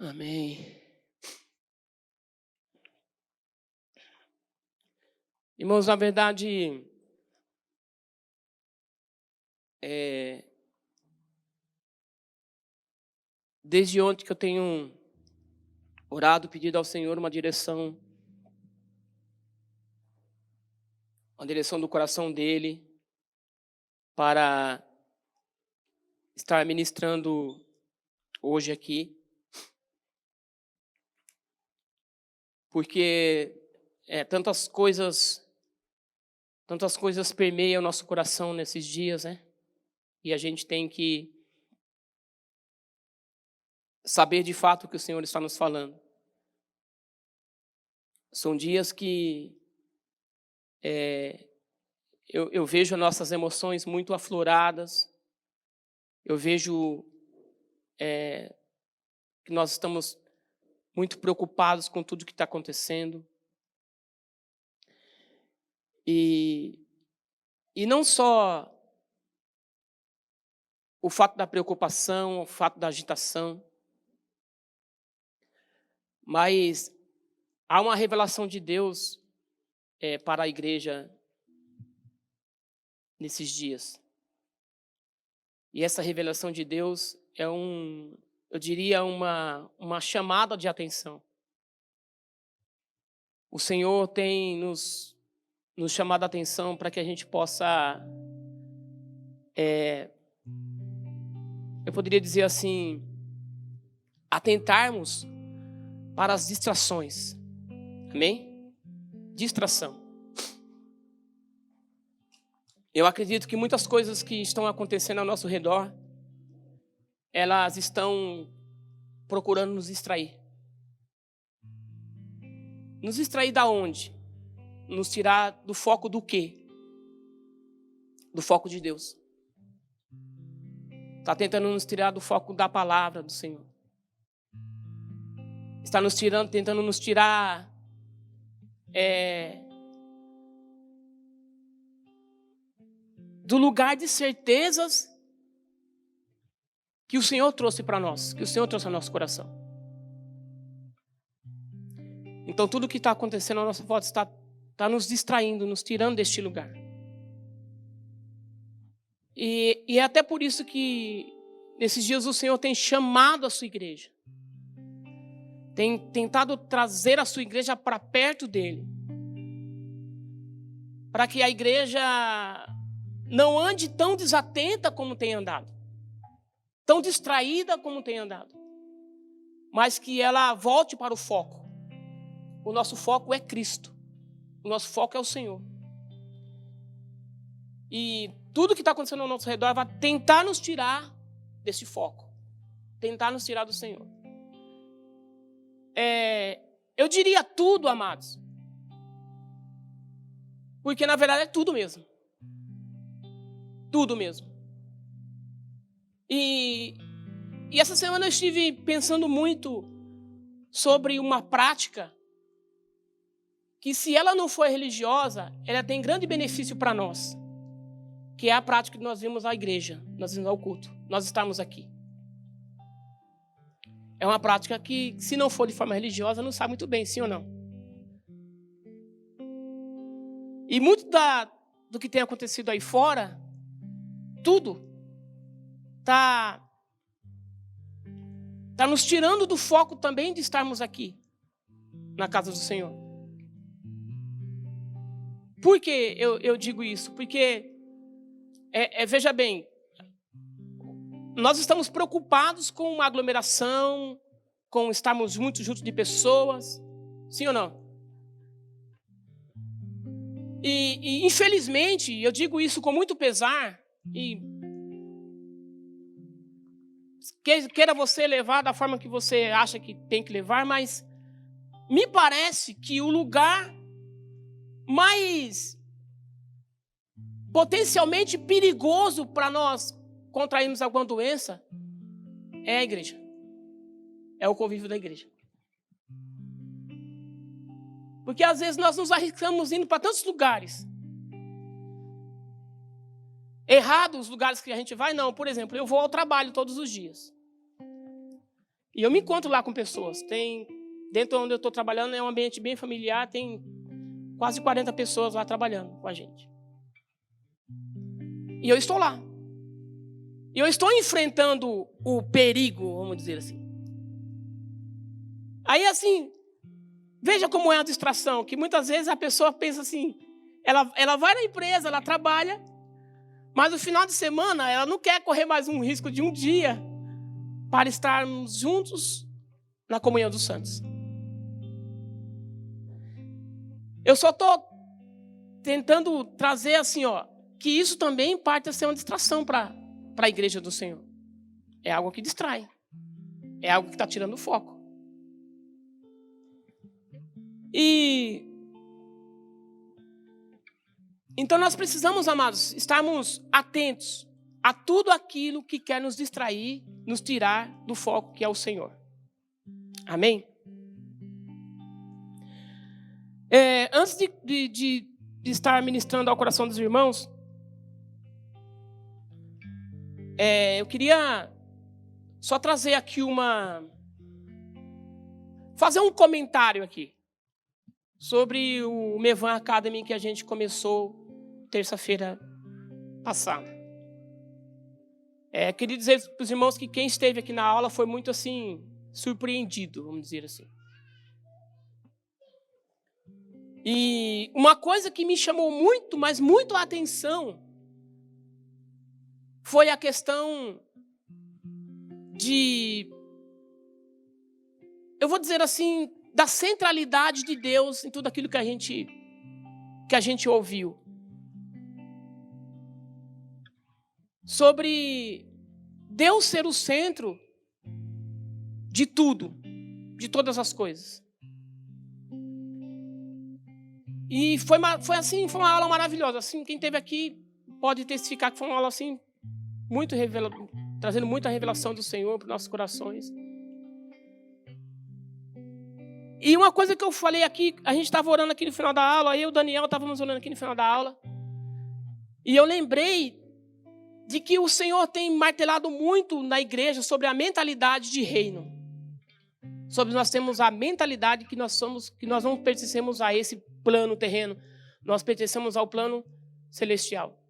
Amém. Irmãos, na verdade, desde ontem que eu tenho orado, pedido ao Senhor uma direção do coração dEle para estar ministrando hoje aqui. Porque tantas coisas permeiam o nosso coração nesses dias, né? E a gente tem que saber de fato o que o Senhor está nos falando. São dias que eu vejo nossas emoções muito afloradas. Eu vejo que nós estamos muito preocupados com tudo que está acontecendo. E não só o fato da preocupação, o fato da agitação, mas há uma revelação de Deus para a igreja nesses dias. E essa revelação de Deus é eu diria, uma chamada de atenção. O Senhor tem nos chamado a atenção para que a gente possa, eu poderia dizer assim, atentarmos para as distrações. Amém? Distração. Eu acredito que muitas coisas que estão acontecendo ao nosso redor, elas estão procurando nos distrair. Nos distrair da onde? Nos tirar do foco do quê? Do foco de Deus. Está tentando nos tirar do foco da palavra do Senhor. Está tentando nos tirar do lugar de certezas que o Senhor trouxe para nós, que o Senhor trouxe ao nosso coração. Então tudo que está acontecendo à nossa volta está nos distraindo, nos tirando deste lugar. E é até por isso que nesses dias o Senhor tem chamado a sua igreja. Tem tentado trazer a sua igreja para perto dele. Para que a igreja não ande tão desatenta como tem andado. Tão distraída como tem andado. Mas que ela volte para o foco. O nosso foco é Cristo. O nosso foco é o Senhor. E tudo que está acontecendo ao nosso redor vai tentar nos tirar desse foco. Tentar nos tirar do Senhor. Eu diria tudo, amados. Porque na verdade é tudo mesmo. Tudo mesmo. E essa semana eu estive pensando muito sobre uma prática que, se ela não for religiosa, ela tem grande benefício para nós. Que é a prática que nós vimos à igreja, nós vimos ao culto, nós estamos aqui. É uma prática que, se não for de forma religiosa, não sabe muito bem, sim ou não. E muito do que tem acontecido aí fora, tudo está nos tirando do foco também de estarmos aqui, na casa do Senhor. Por que eu digo isso? Porque, veja bem, nós estamos preocupados com uma aglomeração, com estarmos muito juntos de pessoas, sim ou não? E infelizmente, eu digo isso com muito pesar, e queira você levar da forma que você acha que tem que levar, mas me parece que o lugar mais potencialmente perigoso para nós contrairmos alguma doença é a igreja. É o convívio da igreja. Porque às vezes nós nos arriscamos indo para tantos lugares. Errados os lugares que a gente vai, não. Por exemplo, eu vou ao trabalho todos os dias. E eu me encontro lá com pessoas. Dentro onde eu estou trabalhando, é um ambiente bem familiar, tem quase 40 pessoas lá trabalhando com a gente. E eu estou lá. E eu estou enfrentando o perigo, vamos dizer assim. Aí, assim, veja como é a distração, que muitas vezes a pessoa pensa assim, ela vai na empresa, ela trabalha, mas no final de semana ela não quer correr mais um risco de um dia para estarmos juntos na comunhão dos santos. Eu só estou tentando trazer assim, que isso também parte a ser uma distração para a igreja do Senhor. É algo que distrai. É algo que está tirando o foco. E então nós precisamos, amados, estarmos atentos a tudo aquilo que quer nos distrair, nos tirar do foco que é o Senhor. Amém? Antes de estar ministrando ao coração dos irmãos, eu queria só trazer aqui fazer um comentário aqui sobre o Mevan Academy que a gente começou terça-feira passada. Queria dizer para os irmãos que quem esteve aqui na aula foi muito assim surpreendido, vamos dizer assim. E uma coisa que me chamou muito, mas muito a atenção, foi a questão eu vou dizer assim, da centralidade de Deus em tudo aquilo que a gente ouviu. Sobre Deus ser o centro de tudo, de todas as coisas. E foi uma aula maravilhosa. Assim, quem esteve aqui pode testificar que foi uma aula assim, muito trazendo muita revelação do Senhor para os nossos corações. E uma coisa que eu falei aqui, a gente estava orando aqui no final da aula, eu e o Daniel estávamos orando aqui no final da aula, e eu lembrei de que o Senhor tem martelado muito na igreja sobre a mentalidade de reino. Sobre nós temos a mentalidade que nós não pertencemos a esse plano terreno, nós pertencemos ao plano celestial.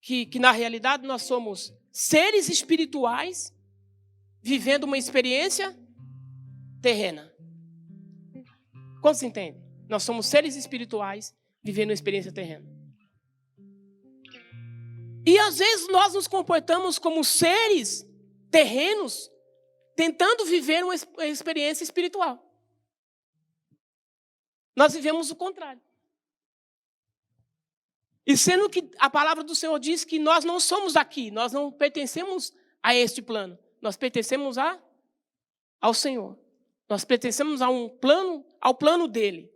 Que na realidade nós somos seres espirituais vivendo uma experiência terrena. Quantos entendem? Nós somos seres espirituais vivendo uma experiência terrena. E às vezes nós nos comportamos como seres terrenos tentando viver uma experiência espiritual. Nós vivemos o contrário. E sendo que a palavra do Senhor diz que nós não somos aqui, nós não pertencemos a este plano, nós pertencemos ao Senhor. Nós pertencemos ao plano dele.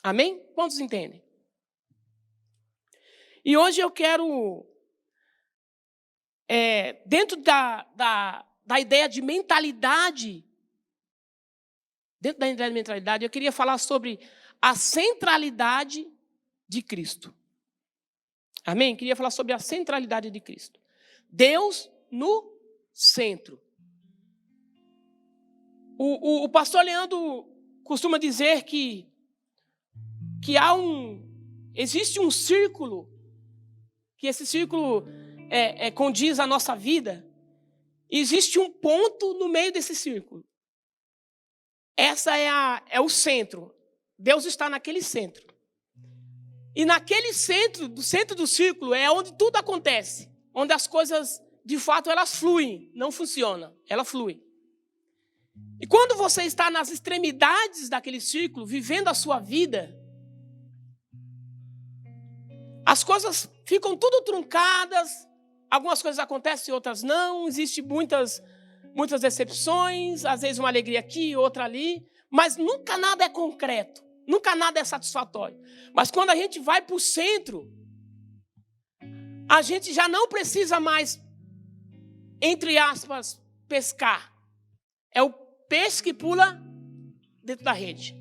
Amém? Quantos entendem? E hoje eu quero, dentro da ideia de mentalidade, eu queria falar sobre a centralidade de Cristo. Amém? Queria falar sobre a centralidade de Cristo. Deus no centro. O pastor Leandro costuma dizer que existe um círculo, que esse círculo condiz a nossa vida, e existe um ponto no meio desse círculo. Essa é o centro. Deus está naquele centro. E naquele centro do círculo é onde tudo acontece, onde as coisas, de fato, elas fluem, não funcionam, ela flui. E quando você está nas extremidades daquele círculo, vivendo a sua vida, as coisas ficam tudo truncadas, algumas coisas acontecem, outras não, existem muitas decepções, às vezes uma alegria aqui, outra ali, mas nunca nada é concreto, nunca nada é satisfatório. Mas quando a gente vai para o centro, a gente já não precisa mais, entre aspas, pescar. É o peixe que pula dentro da rede.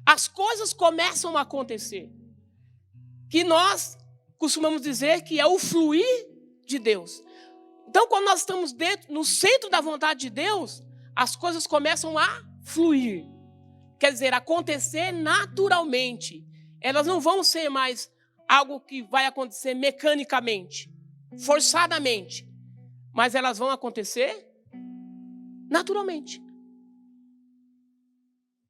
As coisas começam a acontecer. Que nós costumamos dizer que é o fluir de Deus. Então, quando nós estamos no centro da vontade de Deus, as coisas começam a fluir. Quer dizer, acontecer naturalmente. Elas não vão ser mais algo que vai acontecer mecanicamente, forçadamente. Mas elas vão acontecer naturalmente.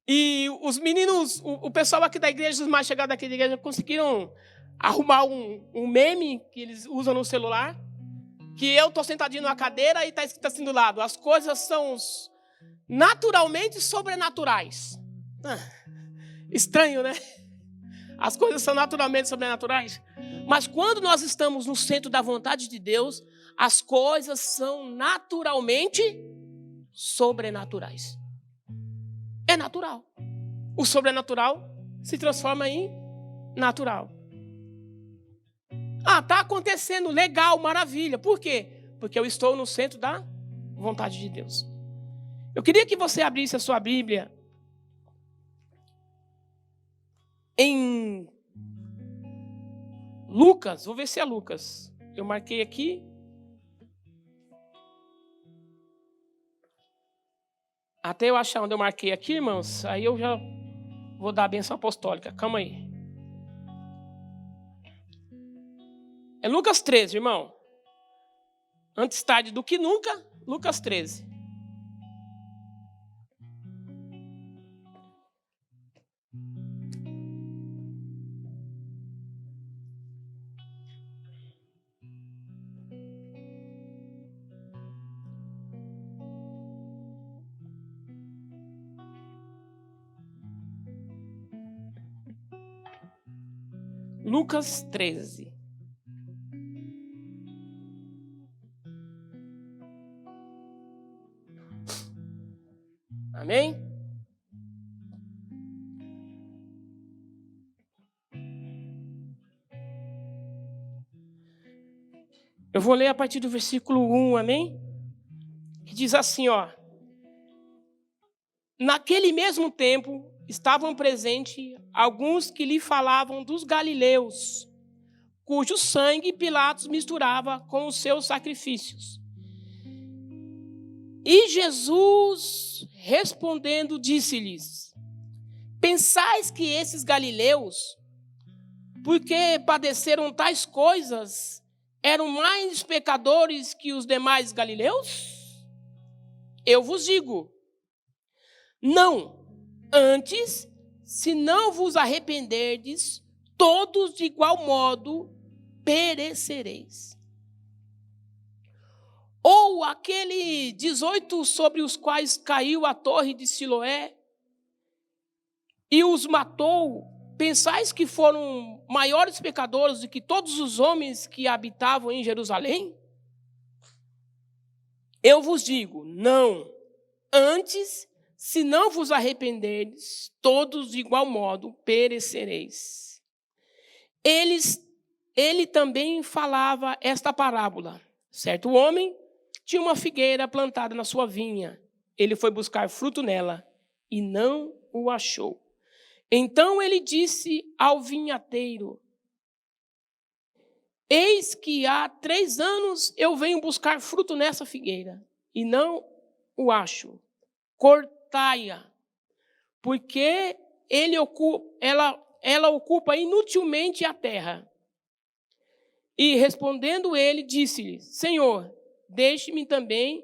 E os meninos, o pessoal aqui da igreja, os mais chegados aqui da igreja, conseguiram arrumar um meme que eles usam no celular, que eu estou sentadinho numa cadeira e está escrito assim do lado: as coisas são naturalmente sobrenaturais. Estranho, né? As coisas são naturalmente sobrenaturais. Mas quando nós estamos no centro da vontade de Deus, as coisas são naturalmente sobrenaturais. É natural. O sobrenatural se transforma em natural. Está acontecendo, legal, maravilha. Por quê? Porque eu estou no centro da vontade de Deus. Eu queria que você abrisse a sua Bíblia em Lucas. Vou ver se é Lucas. Eu marquei aqui. Até eu achar onde eu marquei aqui, irmãos, aí eu já vou dar a bênção apostólica. Calma aí. É Lucas 13, irmão. Antes tarde do que nunca, Lucas 13. Lucas 13. Amém? Eu vou ler a partir do versículo 1, amém? Que diz assim, ó. Naquele mesmo tempo, estavam presentes alguns que lhe falavam dos galileus, cujo sangue Pilatos misturava com os seus sacrifícios. E Jesus, respondendo, disse-lhes: pensais que esses galileus, porque padeceram tais coisas, eram mais pecadores que os demais galileus? Eu vos digo, não. Antes, se não vos arrependerdes, todos de igual modo perecereis. Ou aquele 18 sobre os quais caiu a torre de Siloé e os matou, pensais que foram maiores pecadores do que todos os homens que habitavam em Jerusalém? Eu vos digo, não. Antes, se não vos arrependerdes, todos de igual modo perecereis. Ele também falava esta parábola. Certo homem tinha uma figueira plantada na sua vinha. Ele foi buscar fruto nela e não o achou. Então ele disse ao vinhateiro: eis que há 3 anos eu venho buscar fruto nessa figueira e não o acho. Cortai-a, porque ela ocupa inutilmente a terra. E respondendo ele, disse-lhe: Senhor, deixe-me também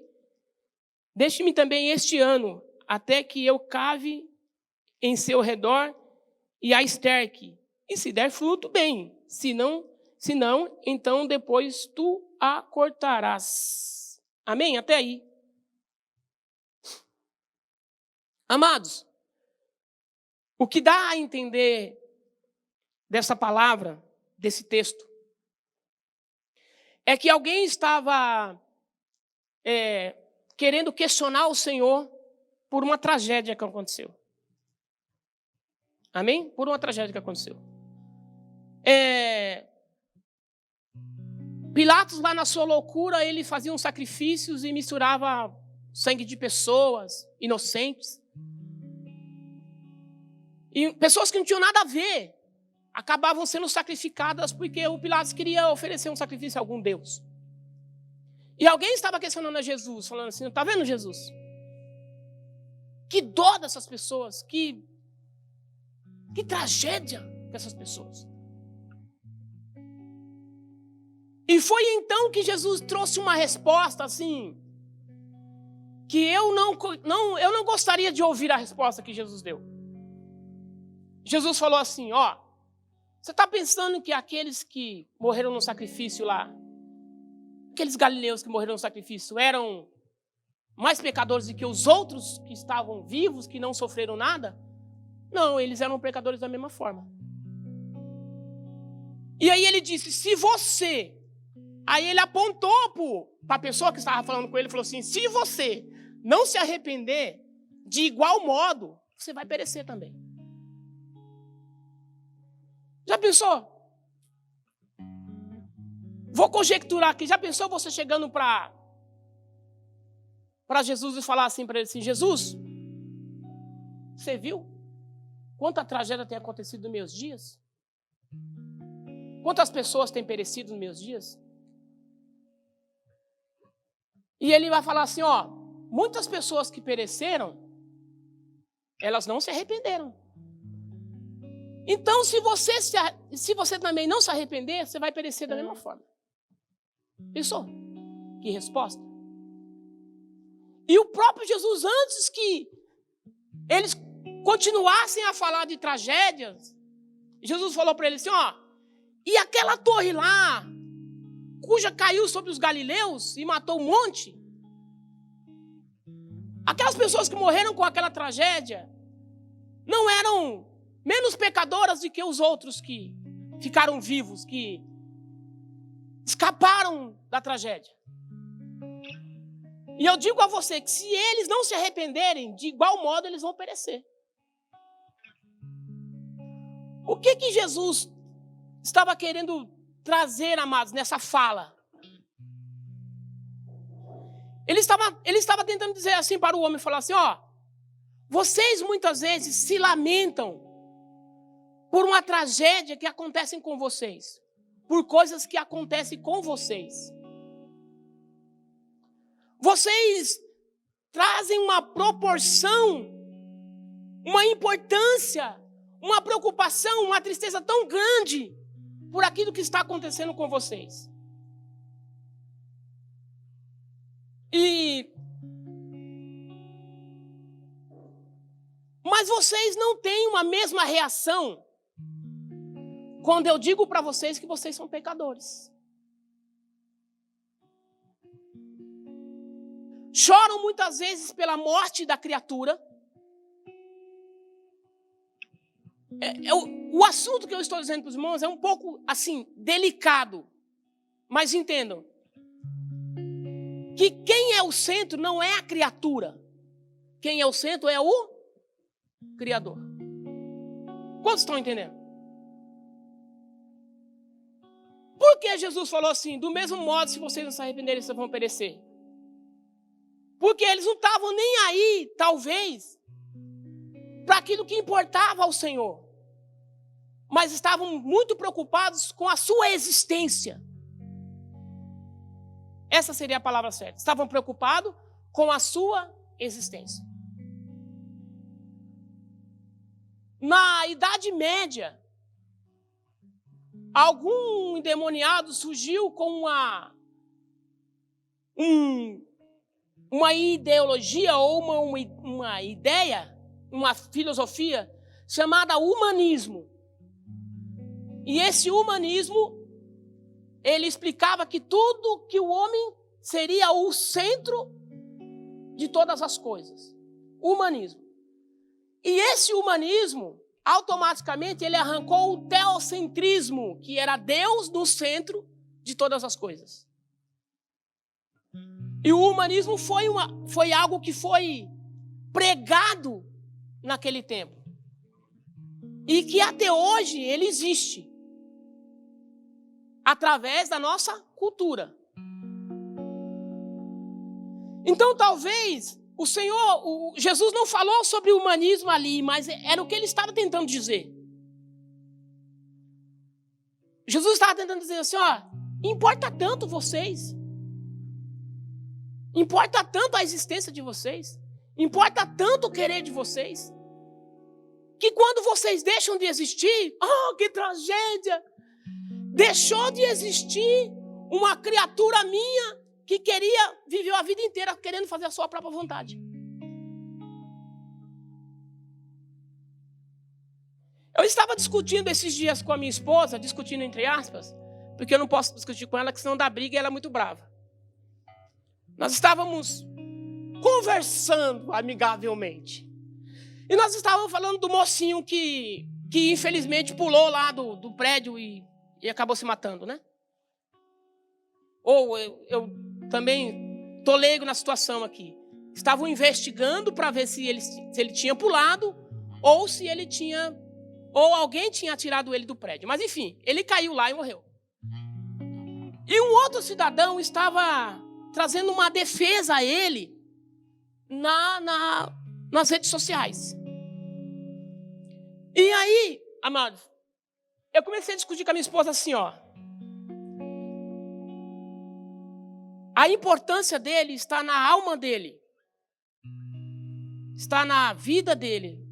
este ano, até que eu cave em seu redor e a esterque. E se der fruto, bem. Se não, então depois tu a cortarás. Amém? Até aí. Amados, o que dá a entender dessa palavra, desse texto, é que alguém estava querendo questionar o Senhor por uma tragédia que aconteceu. Amém? Por uma tragédia que aconteceu. Pilatos, lá na sua loucura, ele fazia uns sacrifícios e misturava sangue de pessoas inocentes. E pessoas que não tinham nada a ver acabavam sendo sacrificadas porque o Pilatos queria oferecer um sacrifício a algum Deus. E alguém estava questionando a Jesus, falando assim, está vendo, Jesus? Que dó dessas pessoas, que tragédia dessas pessoas. E foi então que Jesus trouxe uma resposta assim, que eu não gostaria de ouvir a resposta que Jesus deu. Jesus falou assim, ó, você está pensando que aqueles que morreram no sacrifício lá, aqueles galileus que morreram no sacrifício eram mais pecadores do que os outros que estavam vivos, que não sofreram nada? Não, eles eram pecadores da mesma forma. E aí ele disse, se você... Aí ele apontou para a pessoa que estava falando com ele e falou assim, se você não se arrepender, de igual modo, você vai perecer também. Já pensou? Vou conjecturar aqui, já pensou você chegando para Jesus e falar assim para ele assim, Jesus, você viu quanta tragédia tem acontecido nos meus dias? Quantas pessoas têm perecido nos meus dias? E ele vai falar assim, ó, muitas pessoas que pereceram, elas não se arrependeram. Então, se você também não se arrepender, você vai perecer da mesma forma. Pensou? Que resposta? E o próprio Jesus, antes que eles continuassem a falar de tragédias, Jesus falou para eles assim, ó, e aquela torre lá, cuja caiu sobre os galileus e matou um monte, aquelas pessoas que morreram com aquela tragédia não eram menos pecadoras do que os outros que ficaram vivos, que escaparam da tragédia. E eu digo a você que se eles não se arrependerem, de igual modo eles vão perecer. O que Jesus estava querendo trazer, amados, nessa fala? Ele estava tentando dizer assim para o homem, falar assim, ó, vocês muitas vezes se lamentam por uma tragédia que acontece com vocês, por coisas que acontecem com vocês. Vocês trazem uma proporção, uma importância, uma preocupação, uma tristeza tão grande por aquilo que está acontecendo com vocês. Mas vocês não têm uma mesma reação quando eu digo para vocês que vocês são pecadores. Choram muitas vezes pela morte da criatura. O assunto que eu estou dizendo para os irmãos é um pouco, assim, delicado. Mas entendam que quem é o centro não é a criatura. Quem é o centro é o Criador. Quantos estão entendendo? Por que Jesus falou assim, do mesmo modo, se vocês não se arrependerem, vocês vão perecer? Porque eles não estavam nem aí, talvez, para aquilo que importava ao Senhor. Mas estavam muito preocupados com a sua existência. Essa seria a palavra certa. Estavam preocupados com a sua existência. Na Idade Média, algum endemoniado surgiu com uma ideologia ou uma ideia, uma filosofia chamada humanismo. E esse humanismo, ele explicava que tudo, que o homem seria o centro de todas as coisas. Humanismo. E esse humanismo, automaticamente, ele arrancou o teocentrismo, que era Deus no centro de todas as coisas. E o humanismo foi algo que foi pregado naquele tempo. E que até hoje ele existe. Através da nossa cultura. Então, talvez, Jesus não falou sobre o humanismo ali, mas era o que ele estava tentando dizer. Jesus estava tentando dizer assim, ó, importa tanto vocês. Importa tanto a existência de vocês. Importa tanto o querer de vocês. Que quando vocês deixam de existir, oh, que tragédia! Deixou de existir uma criatura minha que viveu a vida inteira querendo fazer a sua própria vontade. Eu estava discutindo esses dias com a minha esposa, discutindo entre aspas, porque eu não posso discutir com ela, que senão dá briga e ela é muito brava. Nós estávamos conversando amigavelmente. E nós estávamos falando do mocinho que infelizmente pulou lá do prédio e acabou se matando, né? Ou eu também estou leigo na situação aqui. Estavam investigando para ver se ele tinha pulado ou se ele tinha... ou alguém tinha atirado ele do prédio. Mas enfim, ele caiu lá e morreu. E um outro cidadão estava trazendo uma defesa a ele nas redes sociais. E aí, amados, eu comecei a discutir com a minha esposa assim, ó. A importância dele está na alma dele. Está na vida dele.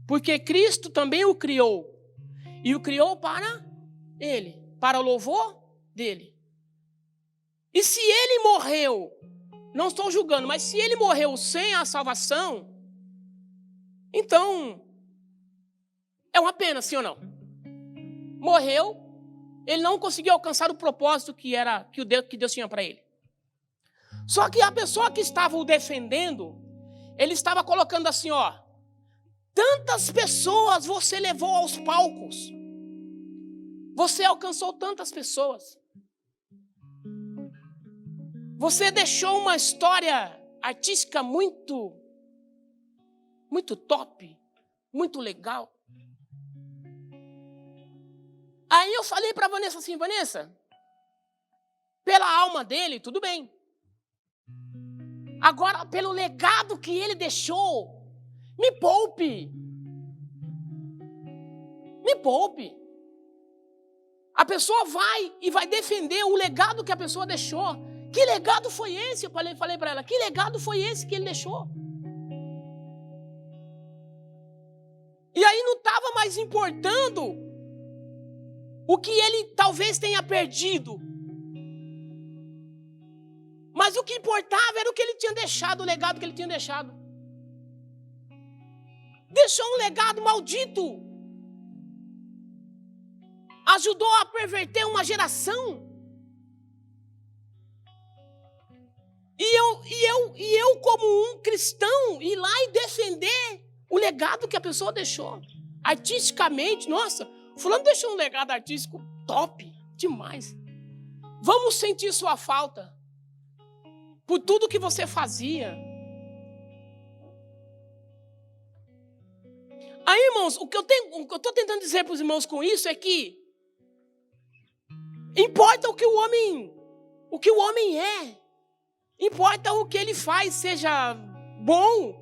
Porque Cristo também o criou. E o criou para ele, para o louvor dele. E se ele morreu, não estou julgando, mas se ele morreu sem a salvação, então é uma pena, sim ou não? Morreu, ele não conseguiu alcançar o propósito que Deus tinha para ele. Só que a pessoa que estava o defendendo, ele estava colocando assim, ó: tantas pessoas você levou aos palcos. Você alcançou tantas pessoas. Você deixou uma história artística muito top, muito legal. Aí eu falei para Vanessa assim: Vanessa, pela alma dele, tudo bem. Agora, pelo legado que ele deixou, me poupe. Me poupe. A pessoa vai defender o legado que a pessoa deixou. Que legado foi esse? Eu falei para ela, que legado foi esse que ele deixou? E aí não estava mais importando o que ele talvez tenha perdido. Mas o que importava era o que ele tinha deixado, o legado que ele tinha deixado. Deixou um legado maldito. Ajudou a perverter uma geração. E eu como um cristão, ir lá e defender o legado que a pessoa deixou. Artisticamente, nossa, fulano deixou um legado artístico top, demais. Vamos sentir sua falta por tudo que você fazia. Aí, irmãos, o que eu estou tentando dizer para os irmãos com isso é que importa o que o homem é. Importa o que ele faz, seja bom.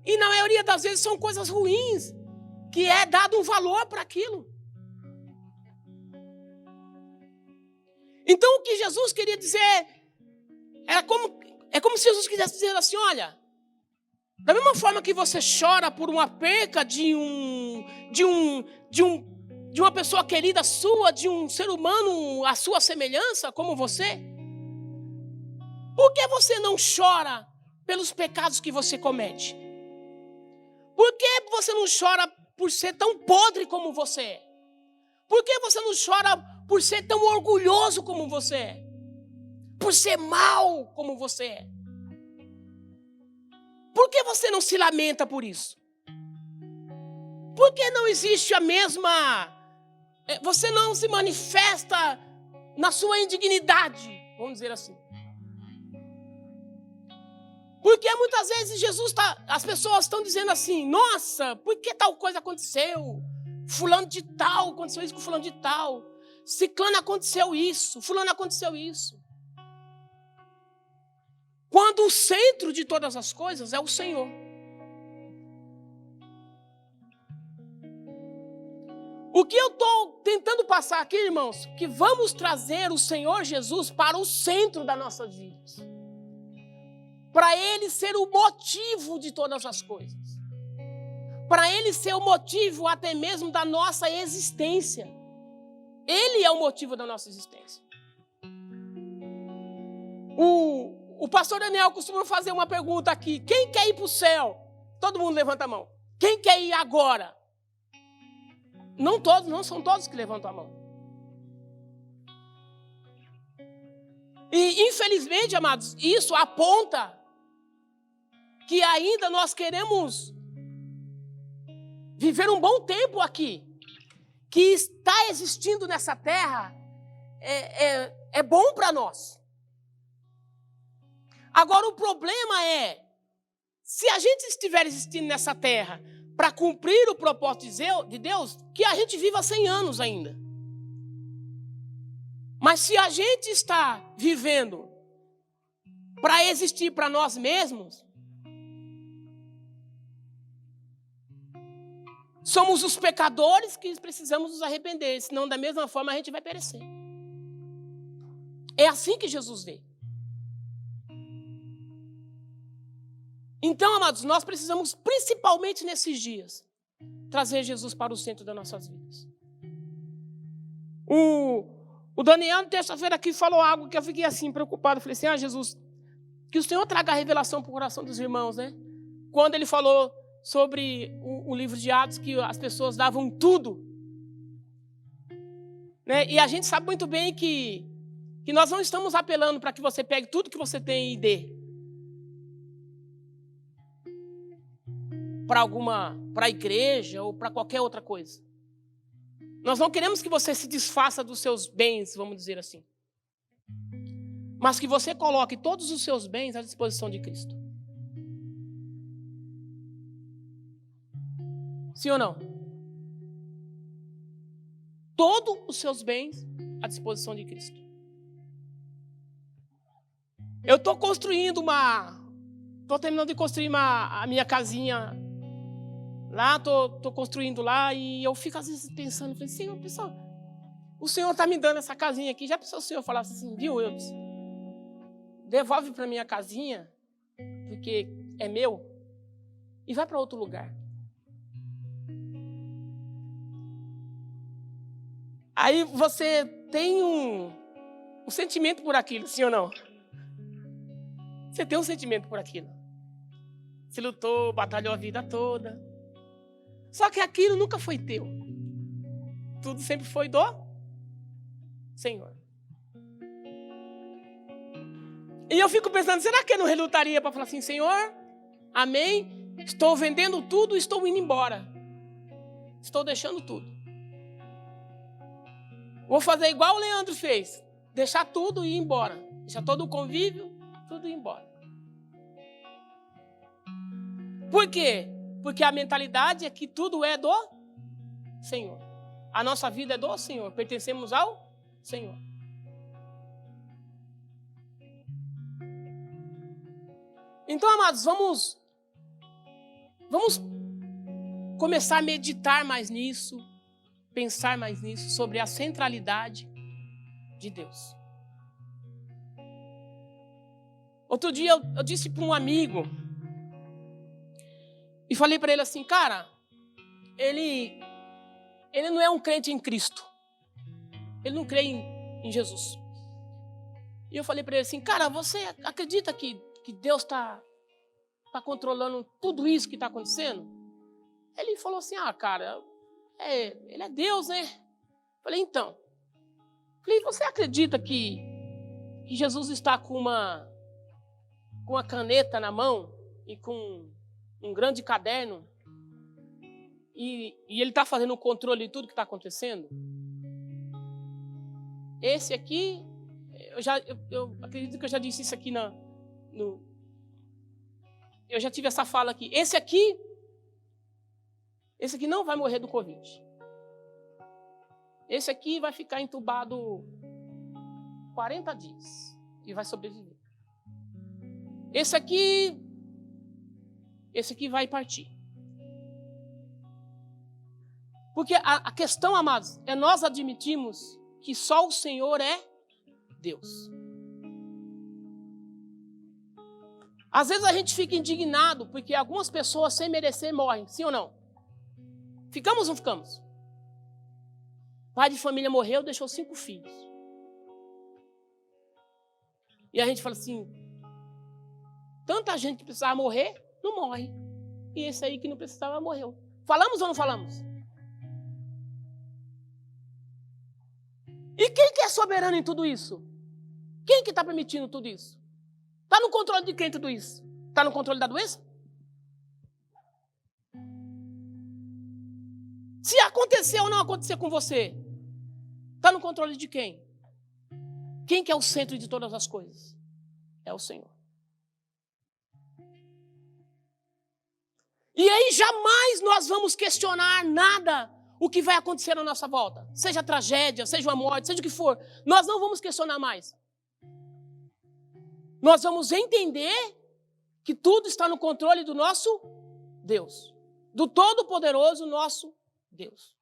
E na maioria das vezes são coisas ruins, que é dado um valor para aquilo. Então o que Jesus queria dizer é como se Jesus quisesse dizer assim: olha, da mesma forma que você chora por uma perca de uma pessoa querida sua, de um ser humano à sua semelhança, como você, por que você não chora pelos pecados que você comete? Por que você não chora por ser tão podre como você é? Por que você não chora por ser tão orgulhoso como você é? Por ser mau como você é? Por que você não se lamenta por isso? Por que não existe a mesma... Você não se manifesta na sua indignidade, vamos dizer assim. Porque muitas vezes as pessoas estão dizendo assim: nossa, por que tal coisa aconteceu? Fulano de tal, aconteceu isso com fulano de tal. Ciclano aconteceu isso, fulano aconteceu isso. Quando o centro de todas as coisas é o Senhor. O que eu estou tentando passar aqui, irmãos, que vamos trazer o Senhor Jesus para o centro das nossas vidas. para Ele ser o motivo de todas as coisas. Para Ele ser o motivo até mesmo da nossa existência. Ele é o motivo da nossa existência. O pastor Daniel costuma fazer uma pergunta aqui. Quem quer ir para o céu? Todo mundo levanta a mão. Quem quer ir agora? Não todos, não são todos que levantam a mão. E infelizmente, amados, isso aponta que ainda nós queremos viver um bom tempo aqui. Que está existindo nessa terra é bom para nós. Agora o problema é, se a gente estiver existindo nessa terra para cumprir o propósito de Deus, que a gente viva 100 anos ainda. Mas se a gente está vivendo para existir para nós mesmos, somos os pecadores que precisamos nos arrepender, senão da mesma forma a gente vai perecer. É assim que Jesus vê. Então, amados, nós precisamos, principalmente nesses dias, trazer Jesus para o centro das nossas vidas. O Daniel, na terça-feira aqui, falou algo que eu fiquei assim, preocupado. Eu falei assim, Jesus, que o Senhor traga a revelação para o coração dos irmãos, né? Quando ele falou sobre o livro de Atos, que as pessoas davam tudo. Né? E a gente sabe muito bem que nós não estamos apelando para que você pegue tudo que você tem e dê. Para a igreja ou para qualquer outra coisa. Nós não queremos que você se desfaça dos seus bens, vamos dizer assim. Mas que você coloque todos os seus bens à disposição de Cristo. Sim ou não? Todos os seus bens à disposição de Cristo. Eu estou terminando de construir a minha casinha. Lá, estou construindo lá e eu fico às vezes pensando, falei, Senhor, pessoal, o Senhor está me dando essa casinha aqui. Já pensou o Senhor falasse assim, viu, Eudes? Devolve para minha casinha, porque é meu, e vai para outro lugar. Aí você tem um sentimento por aquilo, sim ou não? Você tem um sentimento por aquilo. Você lutou, batalhou a vida toda. Só que aquilo nunca foi teu. Tudo sempre foi do Senhor. E eu fico pensando, será que eu não relutaria para falar assim, Senhor, amém, estou vendendo tudo, estou indo embora. Estou deixando tudo. Vou fazer igual o Leandro fez. Deixar tudo e ir embora. Deixar todo o convívio, tudo ir embora. Por quê? Porque a mentalidade é que tudo é do Senhor. A nossa vida é do Senhor. Pertencemos ao Senhor. Então, amados, vamos começar a meditar mais nisso, pensar mais nisso, sobre a centralidade de Deus. Outro dia eu disse para um amigo, e falei para ele assim, cara, ele não é um crente em Cristo. Ele não crê em Jesus. E eu falei para ele assim, cara, você acredita que Deus está controlando tudo isso que está acontecendo? Ele falou assim, cara, ele é Deus, né? Eu falei, então. Você acredita que Jesus está com uma caneta na mão e com um grande caderno e ele está fazendo o controle de tudo que está acontecendo? Esse aqui, eu acredito que eu já disse isso aqui eu já tive essa fala aqui. Esse aqui não vai morrer do Covid. Esse aqui vai ficar entubado 40 dias e vai sobreviver. Esse aqui vai partir. Porque a questão, amados, é nós admitirmos que só o Senhor é Deus. Às vezes a gente fica indignado porque algumas pessoas sem merecer morrem, sim ou não? Ficamos ou não ficamos? Pai de família morreu, deixou 5 filhos. E a gente fala assim, tanta gente que precisava morrer, não morre. E esse aí que não precisava morreu. Falamos ou não falamos? E quem que é soberano em tudo isso? Quem que está permitindo tudo isso? Está no controle de quem tudo isso? Está no controle da doença? Se acontecer ou não acontecer com você, está no controle de quem? Quem que é o centro de todas as coisas? É o Senhor. E aí jamais nós vamos questionar nada o que vai acontecer na nossa volta. Seja tragédia, seja uma morte, seja o que for. Nós não vamos questionar mais. Nós vamos entender que tudo está no controle do nosso Deus. Do Todo-Poderoso nosso Deus.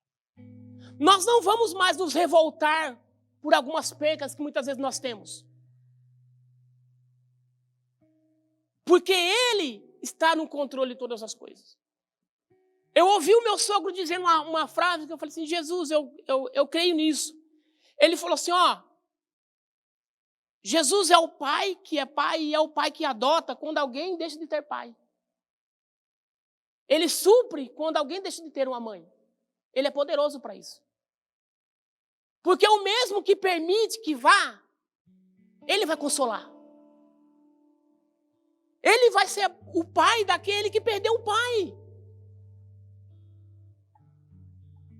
Nós não vamos mais nos revoltar por algumas percas que muitas vezes nós temos. Porque Ele está no controle de todas as coisas. Eu ouvi o meu sogro dizendo uma frase que eu falei assim, Jesus, eu creio nisso. Ele falou assim, ó, Jesus é o pai que é pai e é o pai que adota quando alguém deixa de ter pai. Ele supre quando alguém deixa de ter uma mãe. Ele é poderoso para isso. Porque o mesmo que permite que vá, Ele vai consolar. Ele vai ser o pai daquele que perdeu o pai.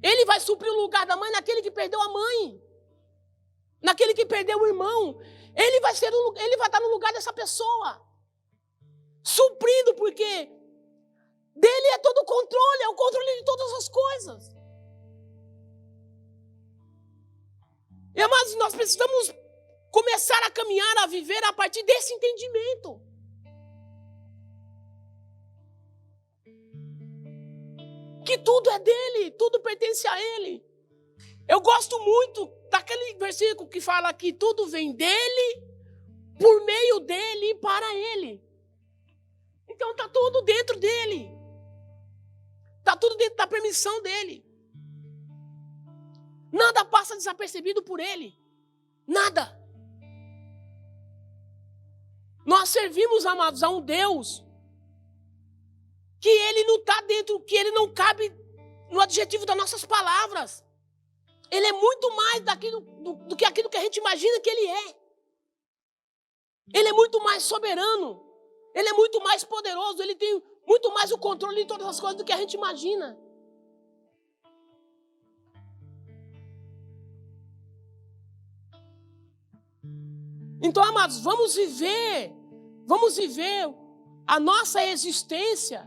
Ele vai suprir o lugar da mãe naquele que perdeu a mãe. Naquele que perdeu o irmão. Ele vai estar no lugar dessa pessoa. Suprindo, porque dele é todo o controle, é o controle de todas as coisas. E, amados, nós precisamos começar a caminhar, a viver a partir desse entendimento. Que tudo é dele, tudo pertence a ele. Eu gosto muito daquele versículo que fala que tudo vem dele, por meio dele e para ele. Então está tudo dentro dele. Está tudo dentro da permissão dele. Nada passa desapercebido por ele. Nada. Nós servimos, amados, a um Deus que ele não está dentro, que ele não cabe no adjetivo das nossas palavras. Ele é muito mais do que aquilo que a gente imagina que ele é. Ele é muito mais soberano. Ele é muito mais poderoso. Ele tem muito mais o controle de todas as coisas do que a gente imagina. Então, amados, vamos viver a nossa existência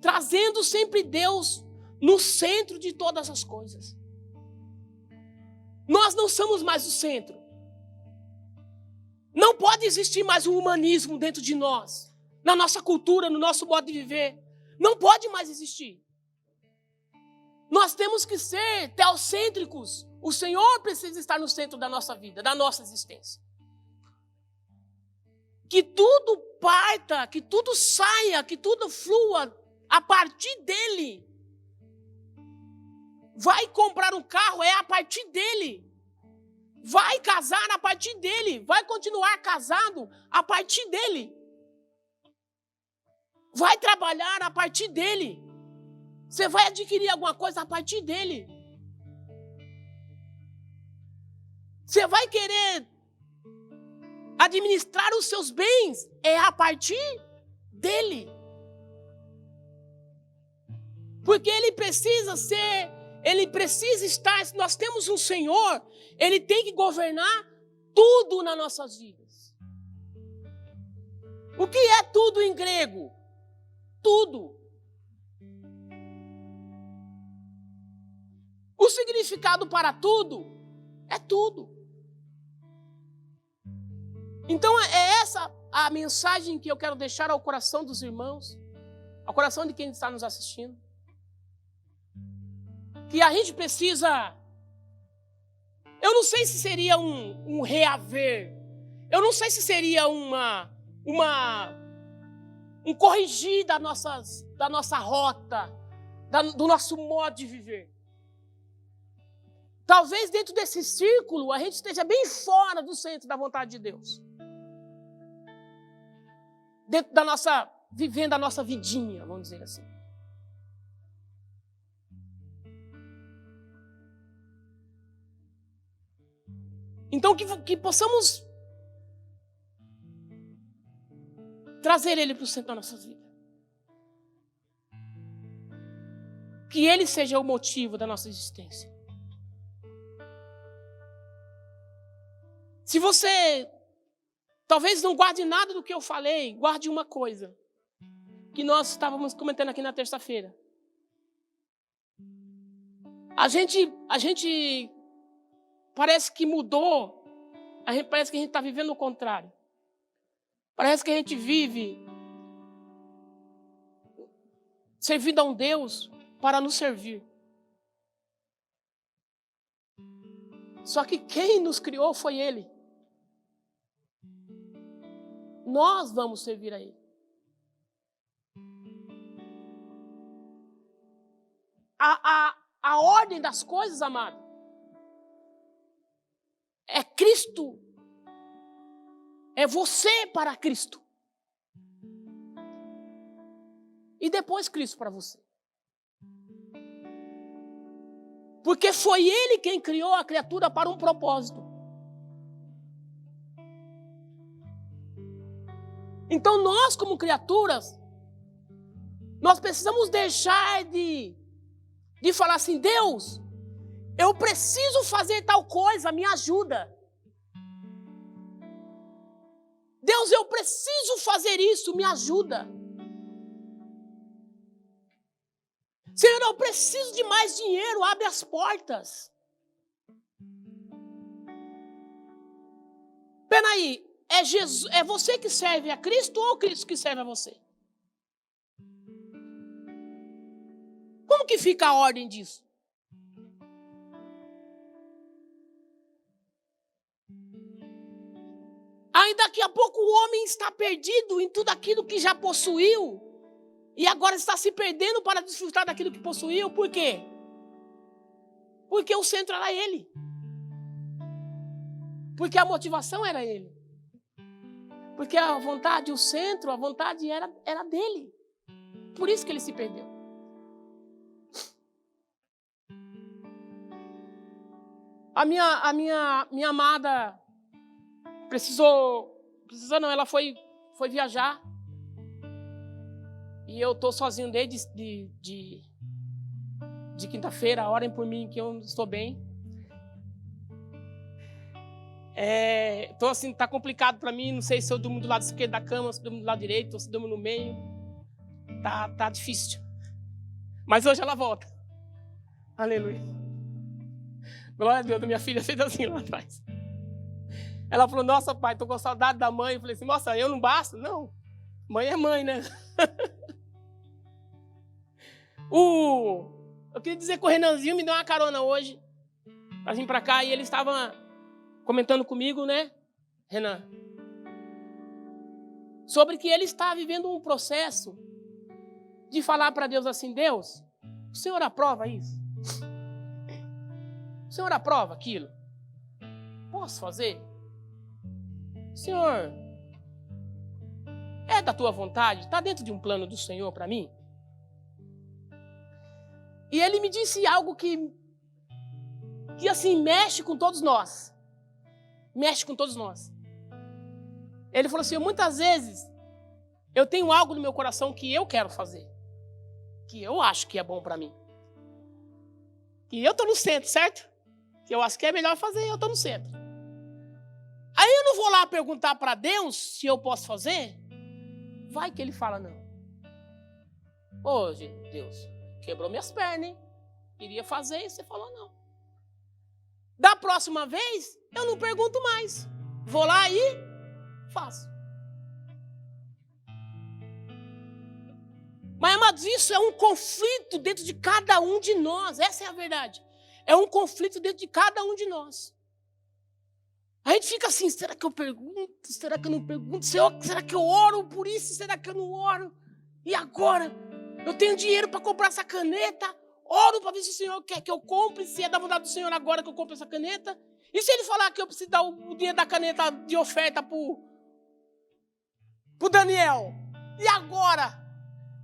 trazendo sempre Deus no centro de todas as coisas. Nós não somos mais o centro. Não pode existir mais um humanismo dentro de nós, na nossa cultura, no nosso modo de viver. Não pode mais existir. Nós temos que ser teocêntricos. O Senhor precisa estar no centro da nossa vida, da nossa existência. Que tudo parta, que tudo saia, que tudo flua a partir dele. Vai comprar um carro, é a partir dele. Vai casar a partir dele. Vai continuar casado a partir dele. Vai trabalhar a partir dele. Você vai adquirir alguma coisa a partir dele. Você vai querer administrar os seus bens, é a partir dele. Porque ele precisa estar, se nós temos um Senhor, ele tem que governar tudo nas nossas vidas. O que é tudo em grego? Tudo. O significado para tudo é tudo. Então é essa a mensagem que eu quero deixar ao coração dos irmãos, ao coração de quem está nos assistindo. Que a gente precisa, eu não sei se seria um reaver, eu não sei se seria um corrigir da nossa rota, do nosso modo de viver. Talvez dentro desse círculo a gente esteja bem fora do centro da vontade de Deus. Dentro vivendo a nossa vidinha, vamos dizer assim. Então que possamos trazer Ele para o centro da nossa vida. Que Ele seja o motivo da nossa existência. Se você talvez não guarde nada do que eu falei, guarde uma coisa. Que nós estávamos comentando aqui na terça-feira. A gente parece que mudou. Parece que a gente está vivendo o contrário. Parece que a gente vive servindo a um Deus para nos servir. Só que quem nos criou foi Ele. Nós vamos servir a Ele. A ordem das coisas, amado, é Cristo. É você para Cristo. E depois Cristo para você. Porque foi Ele quem criou a criatura para um propósito. Então nós, como criaturas, nós precisamos deixar de falar assim: Deus, eu preciso fazer tal coisa, me ajuda. Deus, eu preciso fazer isso, me ajuda. Senhor, eu preciso de mais dinheiro, abre as portas. Peraí, é você que serve a Cristo ou Cristo que serve a você? Como que fica a ordem disso? Aí daqui a pouco o homem está perdido em tudo aquilo que já possuiu. E agora está se perdendo para desfrutar daquilo que possuiu. Por quê? Porque o centro era Ele. Porque a motivação era Ele. Porque a vontade, o centro, a vontade era dele. Por isso que ele se perdeu. A minha amada ela foi viajar. E eu estou sozinho desde de quinta-feira. Orem por mim que eu estou bem. Então assim, tá complicado para mim. Não sei se eu durmo do lado esquerdo da cama, se eu durmo do lado direito, ou se eu durmo no meio. Tá difícil. Mas hoje ela volta. Aleluia. Glória a Deus, minha filha fez assim lá atrás. Ela falou: nossa, pai, tô com saudade da mãe. Eu falei assim: nossa, eu não basto? Não. Mãe é mãe, né? Eu queria dizer que o Renanzinho me deu uma carona hoje pra vir pra cá, e ele estava comentando comigo, né, Renan, sobre que ele está vivendo um processo de falar para Deus assim: Deus, o Senhor aprova isso? O Senhor aprova aquilo? Posso fazer? Senhor, é da tua vontade? Está dentro de um plano do Senhor para mim? E ele me disse algo que assim, mexe com todos nós. Mexe com todos nós. Ele falou assim: muitas vezes eu tenho algo no meu coração que eu quero fazer, que eu acho que é bom para mim. E eu estou no centro, certo? Que eu acho que é melhor fazer, eu estou no centro. Aí eu não vou lá perguntar para Deus se eu posso fazer. Vai que ele fala não. Ô, Deus, quebrou minhas pernas, hein? Queria fazer e você falou não. Da próxima vez, eu não pergunto mais. Vou lá e faço. Mas, amados, isso é um conflito dentro de cada um de nós. Essa é a verdade. É um conflito dentro de cada um de nós. A gente fica assim, será que eu pergunto? Será que eu não pergunto? Senhor, será que eu oro por isso? Será que eu não oro? E agora? Eu tenho dinheiro para comprar essa caneta? Oro para ver se o Senhor quer que eu compre, se é da vontade do Senhor agora que eu compre essa caneta. E se ele falar que eu preciso dar o dinheiro da caneta de oferta para o Daniel? E agora?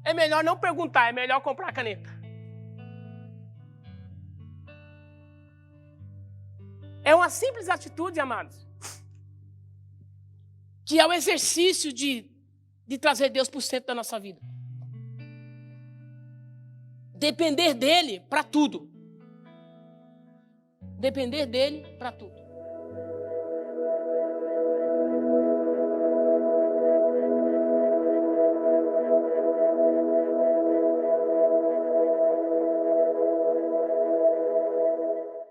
É melhor não perguntar, é melhor comprar a caneta. É uma simples atitude, amados, que é o exercício de trazer Deus para o centro da nossa vida. Depender dele para tudo. Depender dele para tudo.